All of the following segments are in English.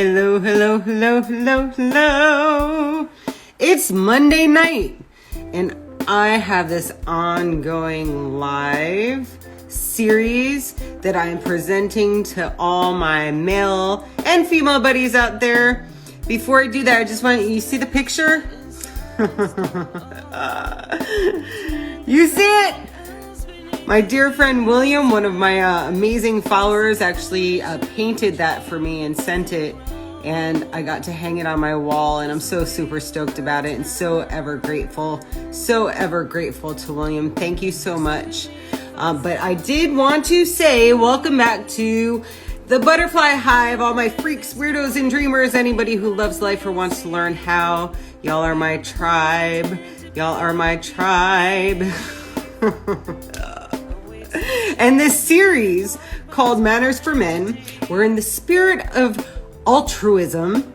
Hello, hello, hello, hello, hello. It's Monday night, and I have this ongoing live series that I am presenting to all my male and female buddies out there. Before I do that, I just want you to see the picture? You see it? My dear friend William, one of my amazing followers, actually painted that for me and sent it, and I got to hang it on my wall, and I'm so super stoked about it and so ever grateful to William. Thank you so much. But I did want to say welcome back to the Butterfly Hive, all my freaks, weirdos, and dreamers, anybody who loves life or wants to learn how. Y'all are my tribe. Y'all are my tribe. And this series called Manners for Men, we're in the spirit of altruism.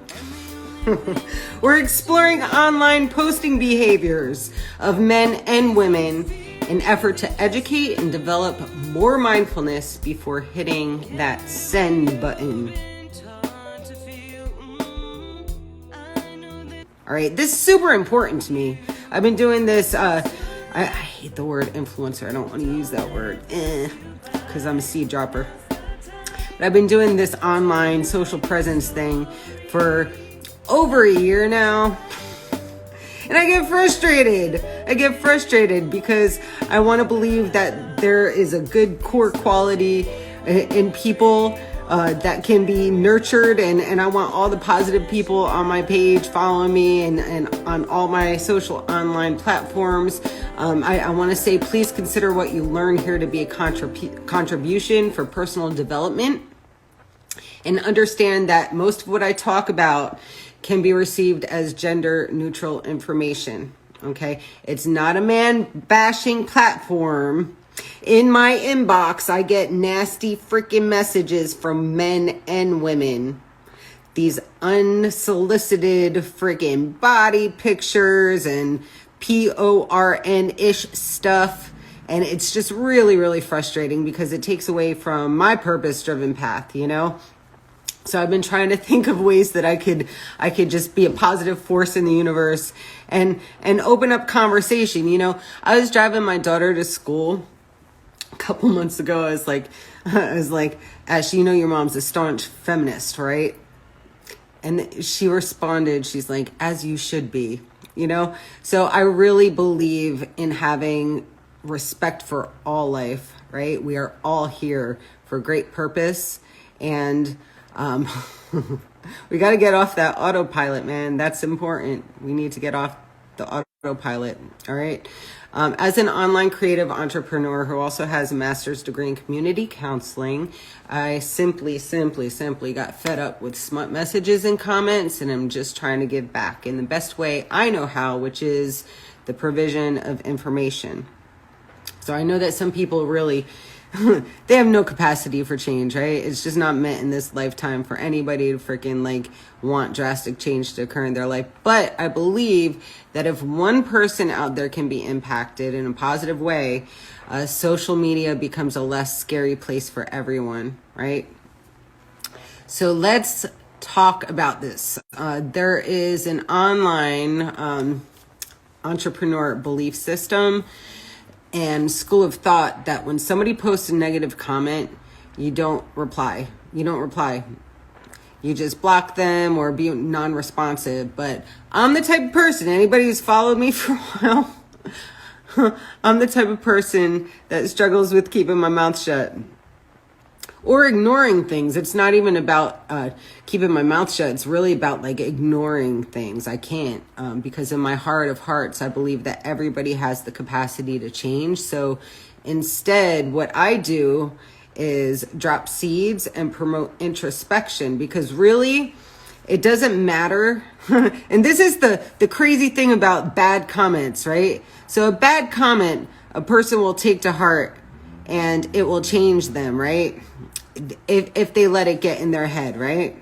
We're exploring online posting behaviors of men and women in effort to educate and develop more mindfulness before hitting that send button. All right, this is super important to me. I've been doing this, I hate the word influencer. I don't want to use that word because I'm a seed dropper. But I've been doing this online social presence thing for over a year now. And I get frustrated because I want to believe that there is a good core quality in people that can be nurtured, and I want all the positive people on my page following me and on all my social online platforms. I want to say, please consider what you learn here to be a contribution for personal development, and understand that most of what I talk about can be received as gender neutral information. Okay, it's not a man bashing platform. In my inbox, I get nasty freaking messages from men and women. These unsolicited freaking body pictures and porn-ish stuff. And it's just really, really frustrating because it takes away from my purpose-driven path, you know? So I've been trying to think of ways that I could just be a positive force in the universe and open up conversation. You know, I was driving my daughter to school a couple months ago. I was like, Ash, you know your mom's a staunch feminist, right? And she responded, she's like, as you should be, you know? So I really believe in having respect for all life, right? We are all here for great purpose, and we got to get off that autopilot, man. That's important. We need to get off the autopilot. All right. As an online creative entrepreneur who also has a master's degree in community counseling, I simply got fed up with smut messages and comments, and I'm just trying to give back in the best way I know how, which is the provision of information. So I know that some people really they have no capacity for change, right? It's just not meant in this lifetime for anybody to freaking want drastic change to occur in their life. But I believe that if one person out there can be impacted in a positive way, social media becomes a less scary place for everyone, right? So let's talk about this. There is an online entrepreneur belief system and school of thought that when somebody posts a negative comment, you don't reply. You just block them or be non-responsive. But I'm the type of person, anybody who's followed me for a while, I'm the type of person that struggles with keeping my mouth shut or ignoring things. It's not even about keeping my mouth shut. It's really about ignoring things. I can't because in my heart of hearts, I believe that everybody has the capacity to change. So instead, what I do is drop seeds and promote introspection, because really it doesn't matter. And this is the crazy thing about bad comments, right? So a bad comment, a person will take to heart and it will change them, right? If they let it get in their head, right?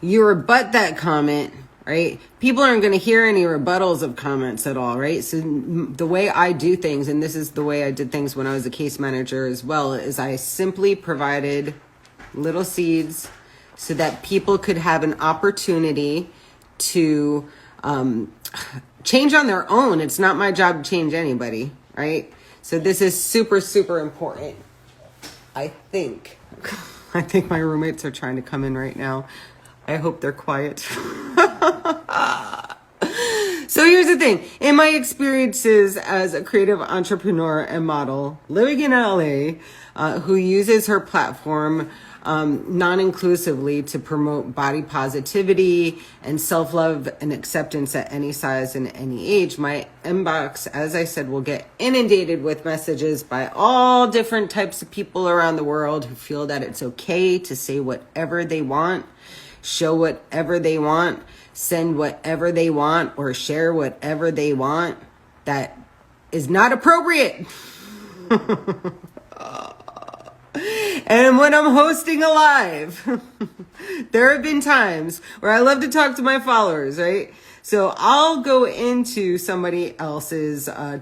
You rebut that comment, right? People aren't going to hear any rebuttals of comments at all, right? So the way I do things, and this is the way I did things when I was a case manager as well, is I simply provided little seeds so that people could have an opportunity to change on their own. It's not my job to change anybody, right? So this is super, super important. I think my roommates are trying to come in right now. I hope they're quiet. So here's the thing. In my experiences as a creative entrepreneur and model living in LA, who uses her platform non-inclusively to promote body positivity and self-love and acceptance at any size and any age, my inbox, as I said, will get inundated with messages by all different types of people around the world who feel that it's okay to say whatever they want, show whatever they want, send whatever they want, or share whatever they want that is not appropriate. And when I'm hosting a live, there have been times where I love to talk to my followers, right? So I'll go into somebody else's, a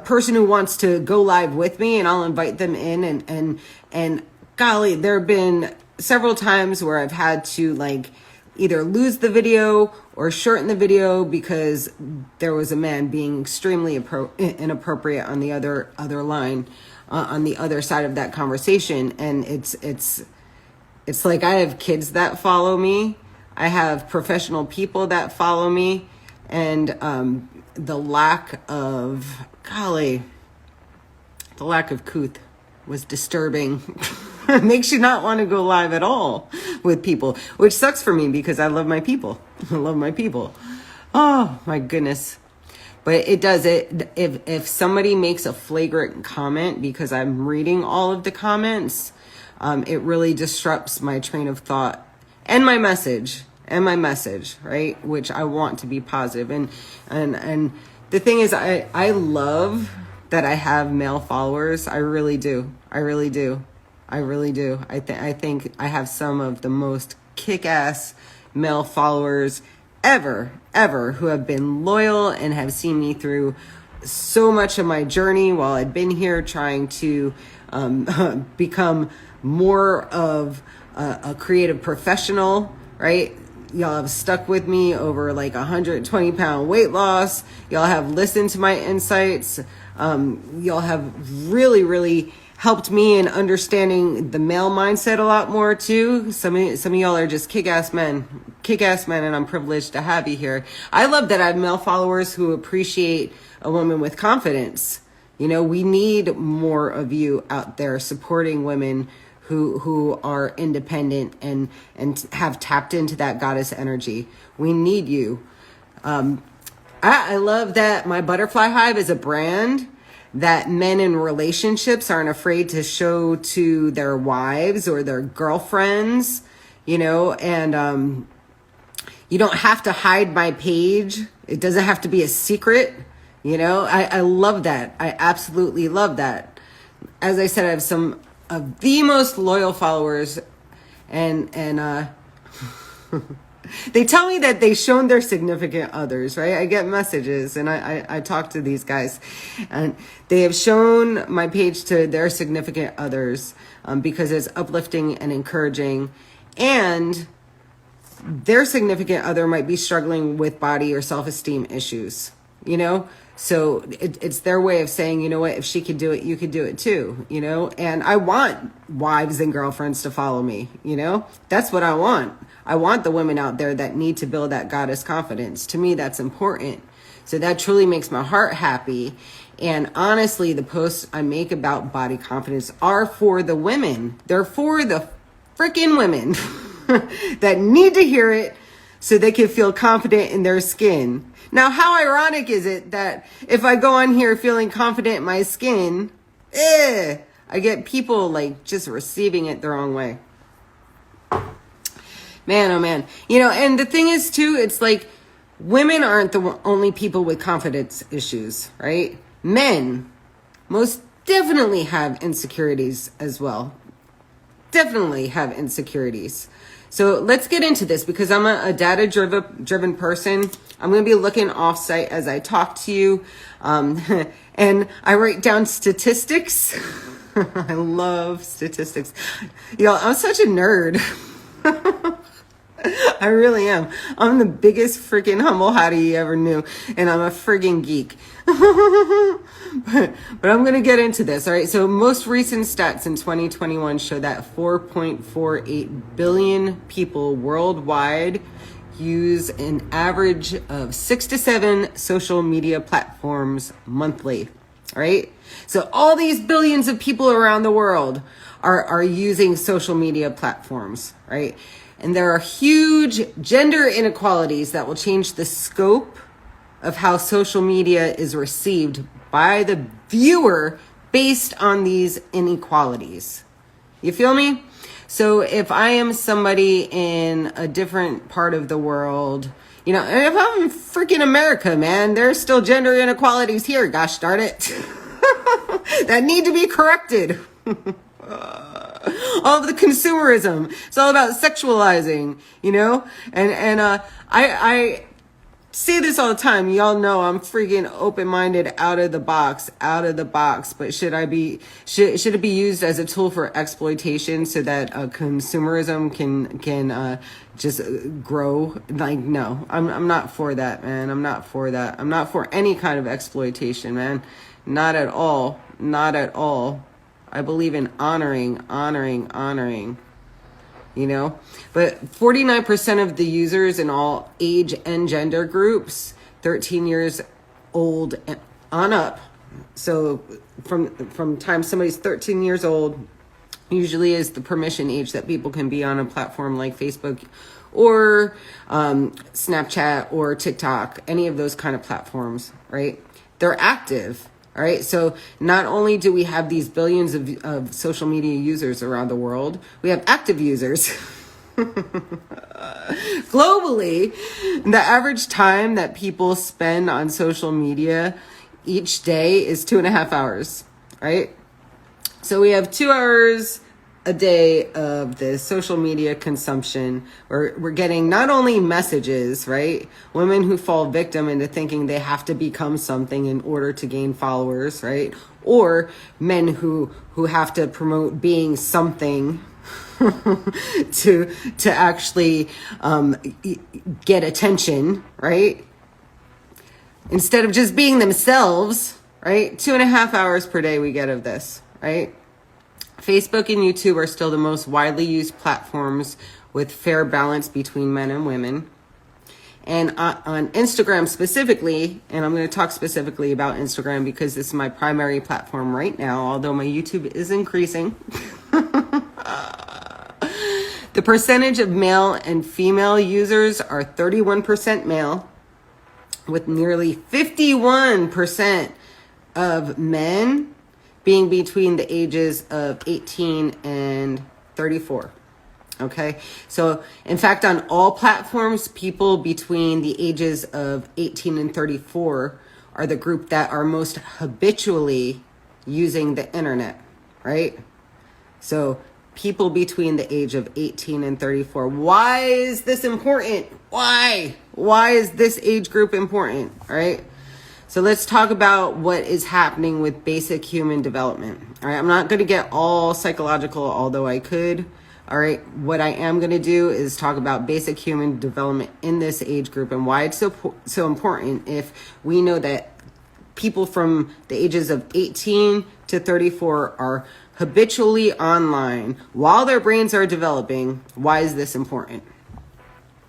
person who wants to go live with me, and I'll invite them in, and golly, there have been several times where I've had to like either lose the video or shorten the video because there was a man being extremely inappropriate on the other line, on the other side of that conversation. And it's like I have kids that follow me, I have professional people that follow me, and the lack of couth was disturbing. It makes you not want to go live at all with people, which sucks for me because I love my people. I love my people. Oh my goodness. But it does it. If somebody makes a flagrant comment, because I'm reading all of the comments, it really disrupts my train of thought and my message, right? Which I want to be positive. And the thing is, I love that I have male followers. I really do. I think I have some of the most kick-ass male followers ever, who have been loyal and have seen me through so much of my journey while I've been here trying to become more of a creative professional, right? Y'all have stuck with me over like 120-pound weight loss. Y'all have listened to my insights. Y'all have really, really helped me in understanding the male mindset a lot more too. Some of y'all are just kick-ass men, and I'm privileged to have you here. I love that I have male followers who appreciate a woman with confidence. You know, we need more of you out there supporting women who are independent and have tapped into that goddess energy. We need you. I love that my Butterfly Hive is a brand that men in relationships aren't afraid to show to their wives or their girlfriends, you know, and you don't have to hide my page. It doesn't have to be a secret, you know. I love that. I absolutely love that. As I said, I have some of the most loyal followers, and they tell me that they've shown their significant others, right? I get messages, and I talk to these guys, and they have shown my page to their significant others because it's uplifting and encouraging, and their significant other might be struggling with body or self-esteem issues, you know? So it's their way of saying, you know what, if she could do it, you could do it too, you know? And I want wives and girlfriends to follow me, you know? That's what I want. I want the women out there that need to build that goddess confidence. To me, that's important. So that truly makes my heart happy. And honestly, the posts I make about body confidence are for the women. They're for the freaking women that need to hear it so they can feel confident in their skin. Now, how ironic is it that if I go on here feeling confident in my skin, I get people like just receiving it the wrong way. Man, oh man. You know, and the thing is too, it's like women aren't the only people with confidence issues, right? Men most definitely have insecurities as well. Definitely have insecurities. So let's get into this because I'm a data-driven person. I'm going to be looking off-site as I talk to you. And I write down statistics I love statistics. Yo, I'm such a nerd. I really am. I'm the biggest freaking humble hottie you ever knew, and I'm a friggin' geek. but I'm going to get into this. All right. So most recent stats in 2021 show that 4.48 billion people worldwide use an average of 6 to 7 social media platforms monthly. All right. So all these billions of people around the world are using social media platforms, right? And there are huge gender inequalities that will change the scope of how social media is received by the viewer based on these inequalities. You feel me? So if I am somebody in a different part of the world, you know, if I'm freaking America, man, there's still gender inequalities here, gosh darn it, that need to be corrected. All of the consumerism. It's all about sexualizing, you know? And I say this all the time. Y'all know I'm freaking open-minded, out of the box. But should it be used as a tool for exploitation so that consumerism can just grow? Like, no, I'm not for that, man. I'm not for that. I'm not for any kind of exploitation, man. Not at all. Not at all. I believe in honoring, you know? But 49% of the users in all age and gender groups, 13 years old and on up. So from time somebody's 13 years old, usually is the permission age that people can be on a platform like Facebook or Snapchat or TikTok, any of those kind of platforms, right? They're active. All right. So not only do we have these billions of social media users around the world, we have active users. Globally, the average time that people spend on social media each day is 2.5 hours. Right. So we have 2 hours a day of the social media consumption. We're getting not only messages, right? Women who fall victim into thinking they have to become something in order to gain followers, right? Or men who have to promote being something to actually get attention, right? Instead of just being themselves, right? 2.5 hours per day we get of this, right? Facebook and YouTube are still the most widely used platforms with fair balance between men and women. And on Instagram specifically, and I'm going to talk specifically about Instagram because this is my primary platform right now, although my YouTube is increasing. The percentage of male and female users are 31% male, with nearly 51% of men being between the ages of 18 and 34. Okay. So in fact, on all platforms, people between the ages of 18 and 34 are the group that are most habitually using the internet, right? So people between the age of 18 and 34. Why is this important? Why is this age group important? All right. So let's talk about what is happening with basic human development. All right. I'm not going to get all psychological, although I could. All right. What I am going to do is talk about basic human development in this age group and why it's so important if we know that people from the ages of 18 to 34 are habitually online while their brains are developing. Why is this important?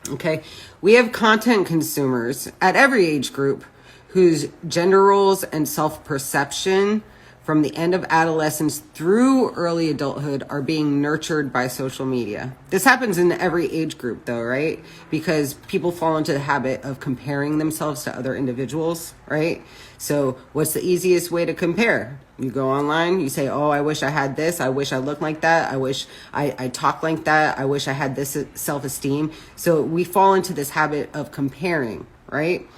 Okay. We have content consumers at every age group whose gender roles and self-perception from the end of adolescence through early adulthood are being nurtured by social media. This happens in every age group though, right? Because people fall into the habit of comparing themselves to other individuals, right? So what's the easiest way to compare? You go online, you say, oh, I wish I had this. I wish I looked like that. I wish I talked like that. I wish I had this self-esteem. So we fall into this habit of comparing, right?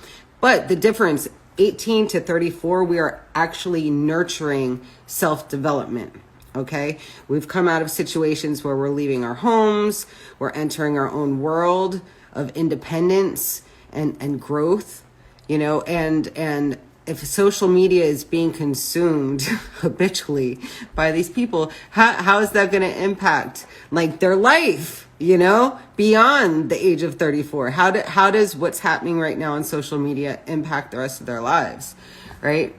But the difference, 18 to 34, we are actually nurturing self-development, okay? We've come out of situations where we're leaving our homes, we're entering our own world of independence and growth, you know, and if social media is being consumed habitually by these people, how is that going to impact like their life, beyond the age of 34? How does what's happening right now on social media impact the rest of their lives, right?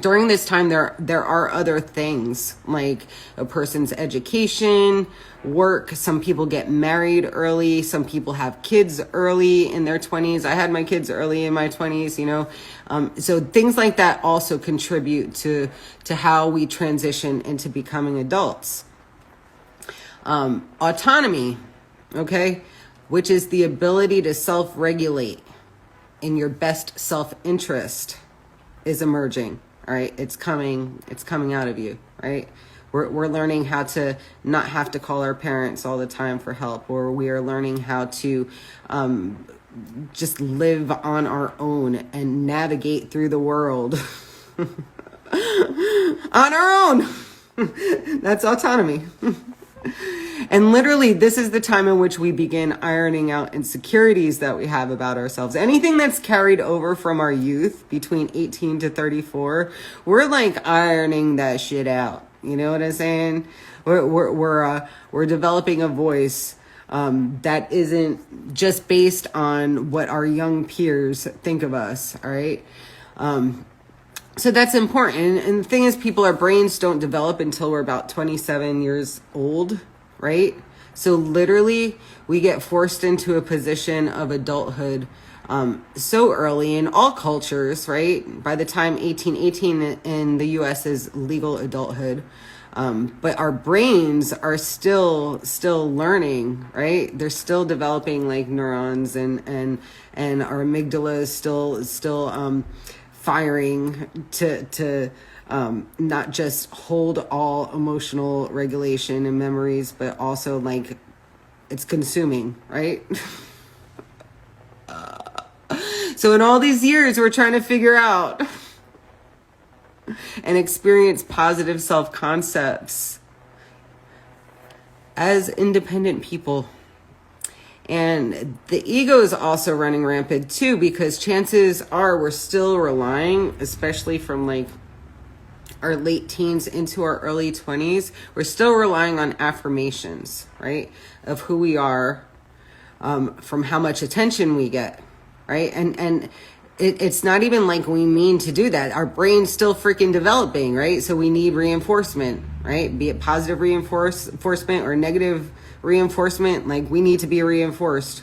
During this time, there are other things like a person's education, work. Some people get married early. Some people have kids early in their 20s. I had my kids early in my 20s, so things like that also contribute to how we transition into becoming adults. Autonomy, okay, which is the ability to self-regulate in your best self-interest, is emerging. All right, it's coming out of you, right? We're learning how to not have to call our parents all the time for help, or we are learning how to just live on our own and navigate through the world on our own. That's autonomy. And literally, this is the time in which we begin ironing out insecurities that we have about ourselves. Anything that's carried over from our youth between 18 to 34, we're like ironing that shit out. You know what I'm saying? We're developing a voice that isn't just based on what our young peers think of us. All right. So that's important. And the thing is, our brains don't develop until we're about 27 years old, right? So literally, we get forced into a position of adulthood so early in all cultures, right? By the time 18 in the U.S. is legal adulthood. But our brains are still learning, right? They're still developing like neurons, and our amygdala is still firing to not just hold all emotional regulation and memories, but also like it's consuming, right? So in all these years, we're trying to figure out and experience positive self-concepts as independent people. And the ego is also running rampant too, because chances are we're still relying, especially from like our late teens into our early 20s, we're still relying on affirmations, right? Of who we are, from how much attention we get, right? And it's not even like we mean to do that. Our brain's still freaking developing, right? So we need reinforcement, right? Be it positive reinforcement or negative reinforcement, like we need to be reinforced.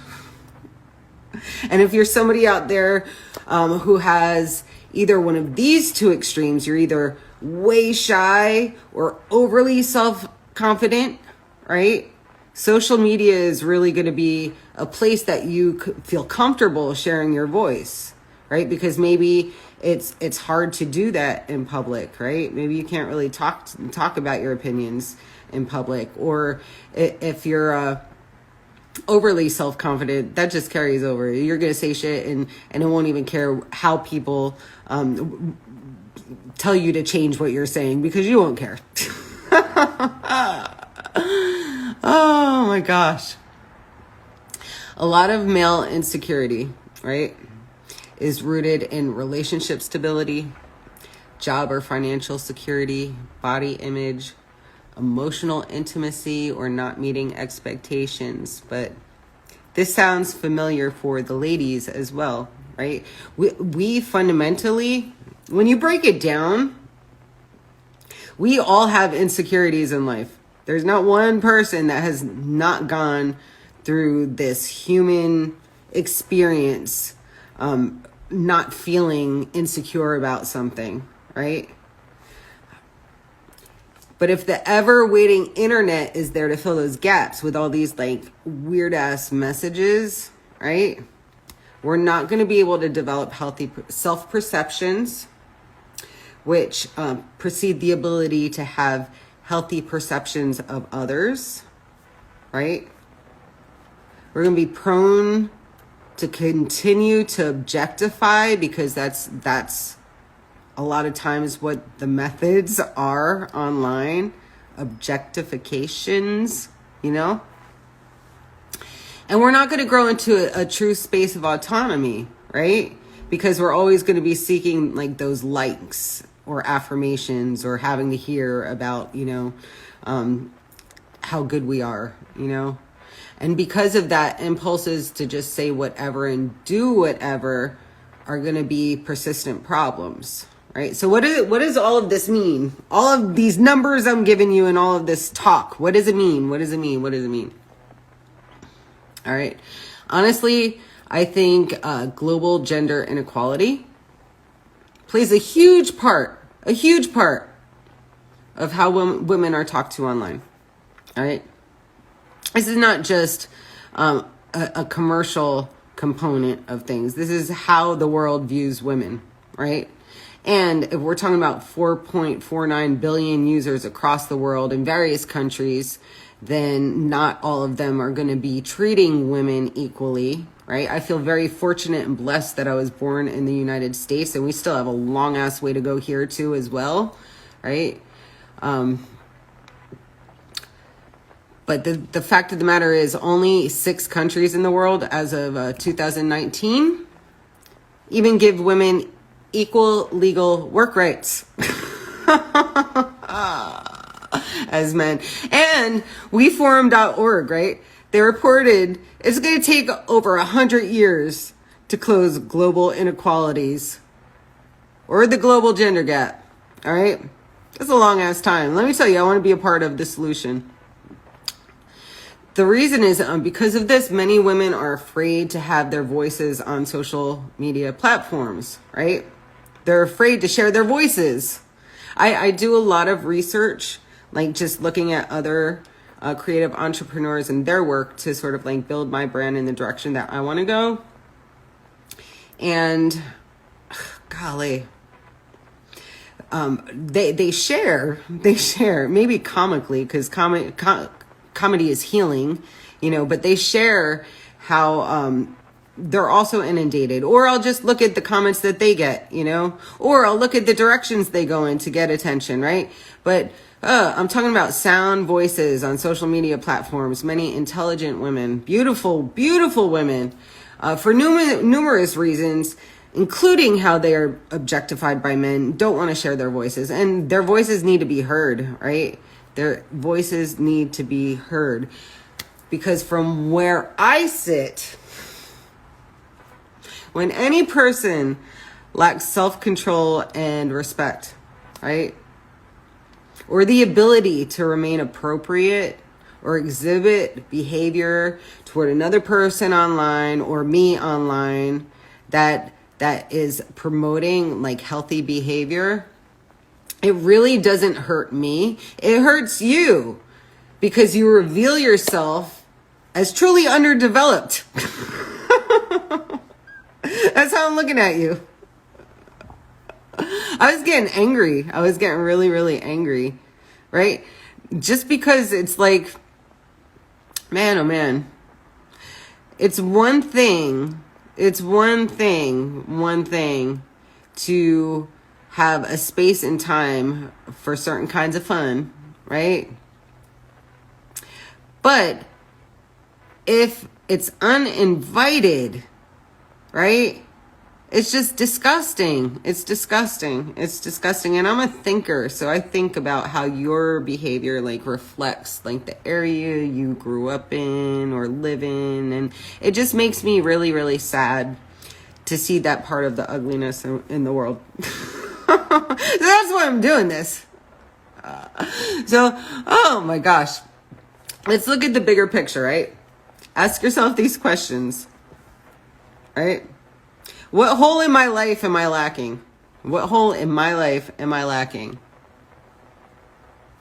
And if you're somebody out there who has either one of these two extremes, you're either way shy or overly self-confident, right? Social media is really going to be a place that you feel comfortable sharing your voice, right? Because maybe it's hard to do that in public, right? Maybe you can't really talk about your opinions in public, or if you're overly self-confident, that just carries over. You're going to say shit and it won't even care how people tell you to change what you're saying, because you won't care. Oh my gosh. A lot of male insecurity, right, is rooted in relationship stability, job or financial security, body image, emotional intimacy, or not meeting expectations. But this sounds familiar for the ladies as well, right? We fundamentally, when you break it down, we all have insecurities in life. There's not one person that has not gone through this human experience, not feeling insecure about something, right? But if the ever waiting internet is there to fill those gaps with all these like weird ass messages, right? We're not going to be able to develop healthy self-perceptions, which precede the ability to have healthy perceptions of others, right? We're going to be prone to continue to objectify, because that's a lot of times what the methods are online, objectifications, And we're not going to grow into a true space of autonomy, right? because we're always going to be seeking like those likes or affirmations or having to hear about, how good we are, And because of that, impulses to just say whatever and do whatever are going to be persistent problems, right? So what does all of this mean? All of these numbers I'm giving you and all of this talk, what does it mean? What does it mean? What does it mean? All right. Honestly, I think global gender inequality plays a huge part of how women are talked to online. All right. This is not just a commercial component of things. This is how the world views women, right? And if we're talking about 4.49 billion users across the world in various countries, then not all of them are going to be treating women equally, right? I feel very fortunate and blessed that I was born in the United States, and we still have a long ass way to go here too as well, right? But the fact of the matter is only 6 countries in the world as of 2019 even give women equal legal work rights as men. And WeForum.org, right? They reported it's going to take over 100 years to close global inequalities or the global gender gap. All right? That's a long ass time. Let me tell you, I want to be a part of the solution. The reason is because of this, many women are afraid to have their voices on social media platforms, right? They're afraid to share their voices. I do a lot of research, like just looking at other creative entrepreneurs and their work to sort of like build my brand in the direction that I want to go. And golly, they share maybe comically, because comedy is healing, but they share how they're also inundated. Or I'll just look at the comments that they get, or I'll look at the directions they go in to get attention, right? But I'm talking about sound voices on social media platforms, many intelligent women, beautiful, beautiful women, for numerous reasons, including how they are objectified by men, don't want to share their voices. And their voices need to be heard, right? Their voices need to be heard. Because from where I sit, when any person lacks self-control and respect, right? Or the ability to remain appropriate or exhibit behavior toward another person online or me online that is promoting like healthy behavior, it really doesn't hurt me. It hurts you because you reveal yourself as truly underdeveloped. That's how I'm looking at you. I was getting angry. I was getting really, really angry, right? Just because it's like, man, oh man. It's one thing to have a space and time for certain kinds of fun, right? But if it's uninvited, right? It's just disgusting. It's disgusting. And I'm a thinker, so I think about how your behavior like reflects like the area you grew up in or live in, and it just makes me really, really sad to see that part of the ugliness in the world. So that's why I'm doing this. Oh my gosh. Let's look at the bigger picture, right? Ask yourself these questions, right? What hole in my life am I lacking? What hole in my life am I lacking?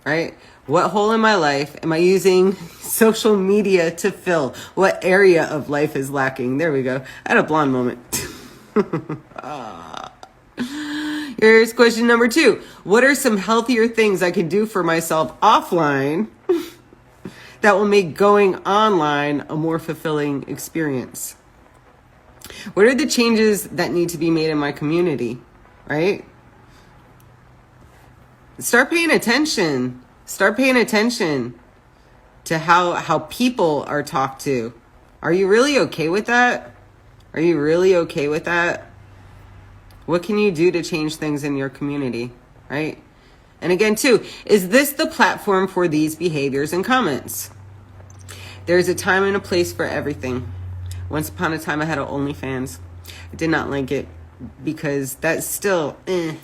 Right? What hole in my life am I using social media to fill? What area of life is lacking? There we go. I had a blonde moment. Here's question number 2. What are some healthier things I can do for myself offline that will make going online a more fulfilling experience? What are the changes that need to be made in my community, right? Start paying attention. Start paying attention to how people are talked to. Are you really okay with that? Are you really okay with that? What can you do to change things in your community, right? And again, too, is this the platform for these behaviors and comments? There's a time and a place for everything. Once upon a time, I had an OnlyFans. I did not like it because that's still, if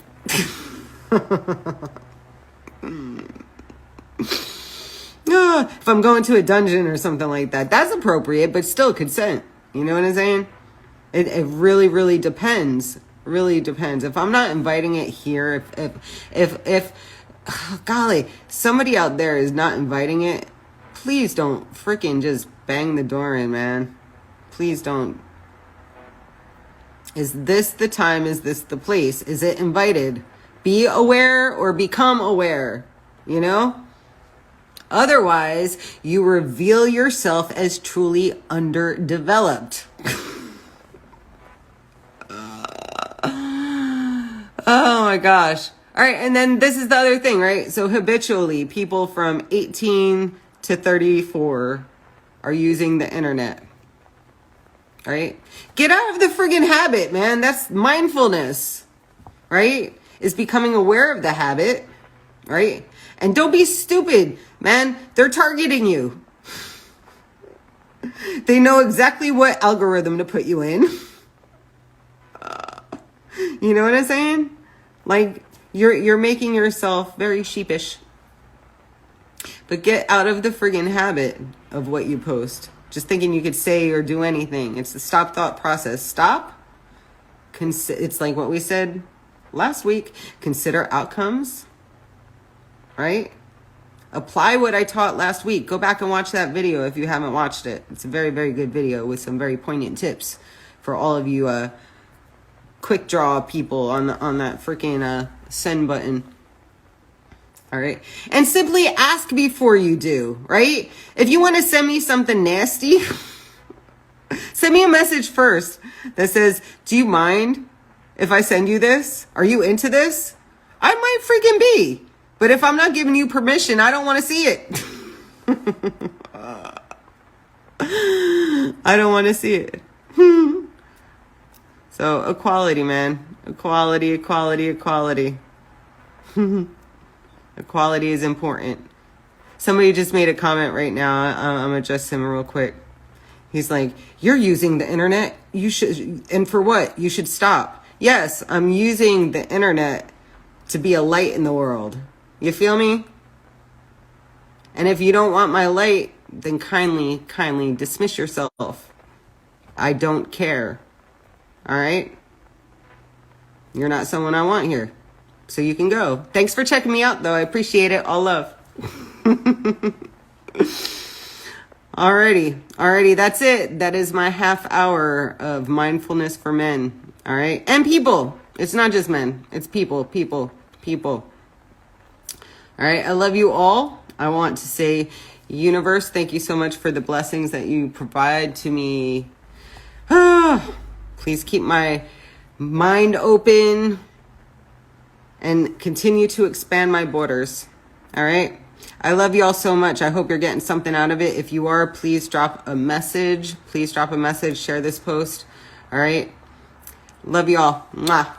I'm going to a dungeon or something like that, that's appropriate, but still consent. You know what I'm saying? It really, really depends. Really depends. If I'm not inviting it here, if golly, somebody out there is not inviting it, please don't freaking just bang the door in, man. Please don't. Is this the time? Is this the place? Is it invited? Be aware or become aware, you know? Otherwise, you reveal yourself as truly underdeveloped. Oh my gosh. All right. And then this is the other thing, right? So habitually, people from 18 to 34 are using the internet. Right? Get out of the friggin' habit, man. That's mindfulness, right? Is becoming aware of the habit, right? And don't be stupid, man. They're targeting you. They know exactly what algorithm to put you in. You know what I'm saying? Like, you're making yourself very sheepish. But get out of the friggin' habit of what you post. Just thinking you could say or do anything. It's the stop thought process. Stop. It's like what we said last week. Consider outcomes. Right? Apply what I taught last week. Go back and watch that video if you haven't watched it. It's a very, very good video with some very poignant tips for all of you quick draw people on that freaking send button. All right. And simply ask before you do, right? If you want to send me something nasty, send me a message first that says, do you mind if I send you this? Are you into this? I might freaking be. But if I'm not giving you permission, I don't want to see it. I don't want to see it. So equality, man. Equality, equality, equality. Equality is important. Somebody just made a comment right now. I'm going to address him real quick. He's like, you're using the internet. You should, and for what? You should stop. Yes, I'm using the internet to be a light in the world. You feel me? And if you don't want my light, then kindly dismiss yourself. I don't care. All right? You're not someone I want here. So you can go. Thanks for checking me out, though. I appreciate it. All love. Alrighty. That's it. That is my half hour of mindfulness for men. All right? And people. It's not just men. It's people. All right? I love you all. I want to say, universe, thank you so much for the blessings that you provide to me. Please keep my mind open and continue to expand my borders. All right. I love you all so much. I hope you're getting something out of it. If you are, please drop a message. Share this post. All right. Love you all. Mwah.